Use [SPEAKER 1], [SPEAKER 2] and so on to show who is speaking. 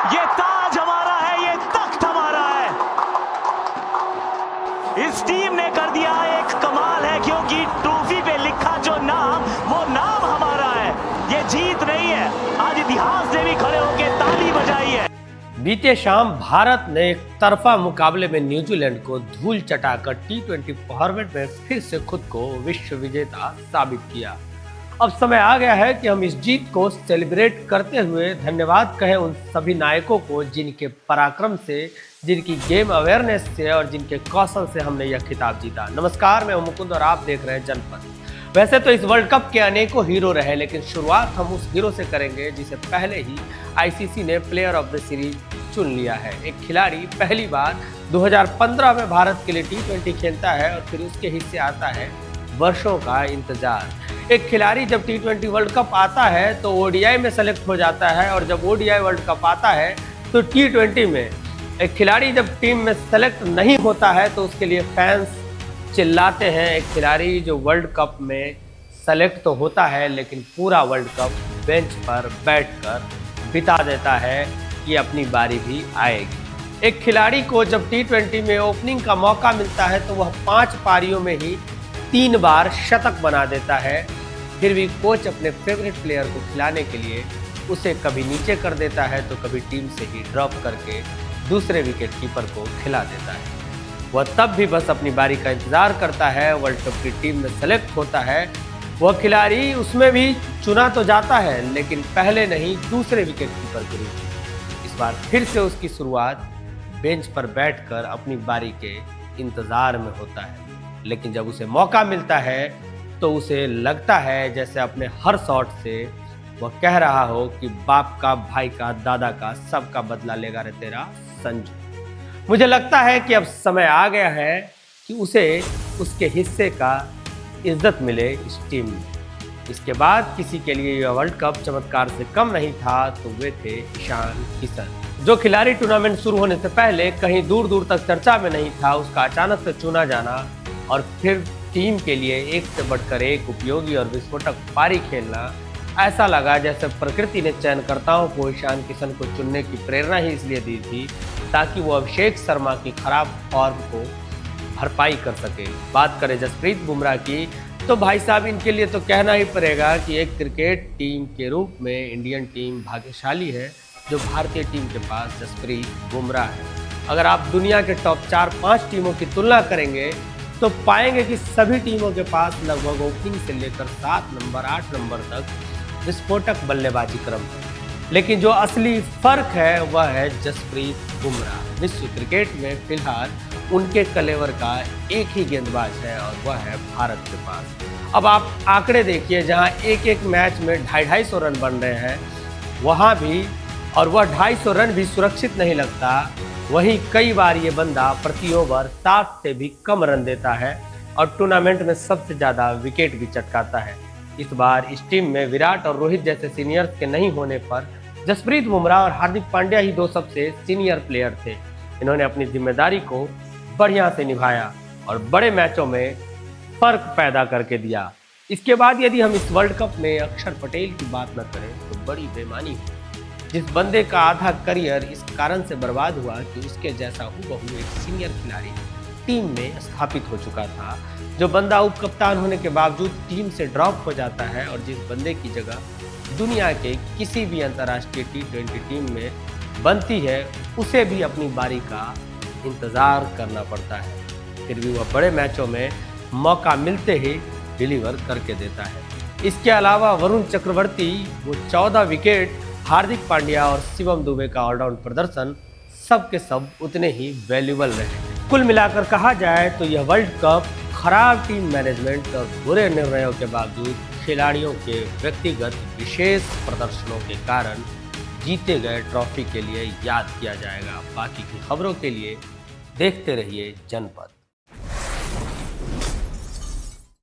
[SPEAKER 1] ये ताज हमारा है, ये तख्त हमारा है। इस टीम ने कर दिया एक कमाल है, क्योंकि ट्रॉफी पे लिखा जो नाम, वो नाम हमारा है। ये जीत नहीं है, आज इतिहास ने भी खड़े होकर ताली बजाई है।
[SPEAKER 2] बीते शाम भारत ने एक तरफा मुकाबले में न्यूजीलैंड को धूल चटाकर T20 फॉर्मेट में फिर से खुद को विश्व विजेता साबित किया। अब समय आ गया है कि हम इस जीत को सेलिब्रेट करते हुए धन्यवाद कहें उन सभी नायकों को जिनके पराक्रम से, जिनकी गेम अवेयरनेस से और जिनके कौशल से हमने यह खिताब जीता। नमस्कार, मैं मुकुंद और आप देख रहे हैं जनपद। वैसे तो इस वर्ल्ड कप के अनेकों हीरो रहे, लेकिन शुरुआत हम उस हीरो से करेंगे जिसे पहले ही आईसीसी ने प्लेयर ऑफ द सीरीज चुन लिया है। एक खिलाड़ी पहली बार 2015 में भारत के लिए T20 खेलता है और फिर उसके हिस्से आता है वर्षों का इंतजार। एक खिलाड़ी जब T20 वर्ल्ड कप आता है तो ओडीआई में सेलेक्ट हो जाता है, और जब ओडीआई वर्ल्ड कप आता है तो T20 में। एक खिलाड़ी जब टीम में सेलेक्ट नहीं होता है तो उसके लिए फैंस चिल्लाते हैं। एक खिलाड़ी जो वर्ल्ड कप में सेलेक्ट तो होता है लेकिन पूरा वर्ल्ड कप बेंच पर बैठकर बिता देता है कि अपनी बारी भी आएगी। एक खिलाड़ी को जब T20 में ओपनिंग का मौका मिलता है तो वह 5 पारियों में ही 3 बार शतक बना देता है। फिर भी कोच अपने फेवरेट प्लेयर को खिलाने के लिए उसे कभी नीचे कर देता है तो कभी टीम से ही ड्रॉप करके दूसरे विकेट कीपर को खिला देता है। वह तब भी बस अपनी बारी का इंतजार करता है। वर्ल्ड कप की टीम में सेलेक्ट होता है वह खिलाड़ी, उसमें भी चुना तो जाता है लेकिन पहले नहीं दूसरे विकेट कीपर के रूप में। इस बार फिर से उसकी शुरुआत बेंच पर बैठकर अपनी बारी के इंतजार में होता है, लेकिन जब उसे मौका मिलता है तो उसे लगता है जैसे अपने हर शॉट से वह कह रहा हो कि बाप का, भाई का, दादा का, सबका बदला लेगा रे तेरा संजू। मुझे लगता है कि अब समय आ गया है कि उसे उसके हिस्से का इज्जत मिले इस टीम में। इसके बाद किसी के लिए यह वर्ल्ड कप चमत्कार से कम नहीं था तो वे थे ईशान किशन। जो खिलाड़ी टूर्नामेंट शुरू होने से पहले कहीं दूर दूर तक चर्चा में नहीं था, उसका अचानक से चुना जाना और फिर टीम के लिए एक से बढ़कर एक उपयोगी और विस्फोटक पारी खेलना, ऐसा लगा जैसे प्रकृति ने चयनकर्ताओं को ईशान किशन को चुनने की प्रेरणा ही इसलिए दी थी ताकि वो अभिषेक शर्मा की खराब फॉर्म को भरपाई कर सके। बात करें जसप्रीत बुमराह की तो भाई साहब, इनके लिए तो कहना ही पड़ेगा कि एक क्रिकेट टीम के रूप में इंडियन टीम भाग्यशाली है जो भारतीय टीम के पास जसप्रीत बुमराह है। अगर आप दुनिया के टॉप 4-5 टीमों की तुलना करेंगे तो पाएंगे कि सभी टीमों के पास लगभग ओपनिंग से लेकर 7 नंबर 8 नंबर तक विस्फोटक बल्लेबाजी क्रम है, लेकिन जो असली फर्क है वह है जसप्रीत बुमराह। विश्व क्रिकेट में फिलहाल उनके कलेवर का एक ही गेंदबाज है और वह है भारत के पास। अब आप आंकड़े देखिए, जहां एक एक मैच में 250 रन बन रहे हैं वहां भी, और वह 250 रन भी सुरक्षित नहीं लगता, वहीं कई बार ये बंदा प्रति ओवर 7 से भी कम रन देता है और टूर्नामेंट में सबसे ज़्यादा विकेट भी चटकाता है। इस बार इस टीम में विराट और रोहित जैसे सीनियर्स के नहीं होने पर जसप्रीत बुमराह और हार्दिक पांड्या ही 2 सबसे सीनियर प्लेयर थे। इन्होंने अपनी जिम्मेदारी को बढ़िया से निभाया और बड़े मैचों में फर्क पैदा करके दिया। इसके बाद यदि हम इस वर्ल्ड कप में अक्षर पटेल की बात न करें तो बड़ी बेईमानी हो। जिस बंदे का आधा करियर इस कारण से बर्बाद हुआ कि उसके जैसा हूबहू एक सीनियर खिलाड़ी टीम में स्थापित हो चुका था, जो बंदा उप कप्तान होने के बावजूद टीम से ड्रॉप हो जाता है और जिस बंदे की जगह दुनिया के किसी भी अंतर्राष्ट्रीय T20 टीम में बनती है, उसे भी अपनी बारी का इंतज़ार करना पड़ता है। फिर भी वह बड़े मैचों में मौका मिलते ही डिलीवर करके देता है। इसके अलावा वरुण चक्रवर्ती, वो 14 विकेट, हार्दिक पांड्या और शिवम दुबे का ऑलराउंड प्रदर्शन सब के सब उतने ही वैल्यूबल रहे। कुल मिलाकर कहा जाए तो यह वर्ल्ड कप खराब टीम मैनेजमेंट और बुरे निर्णयों के बावजूद खिलाड़ियों के व्यक्तिगत विशेष प्रदर्शनों के कारण जीते गए ट्रॉफी के लिए याद किया जाएगा। बाकी की खबरों के लिए देखते रहिए जनपद।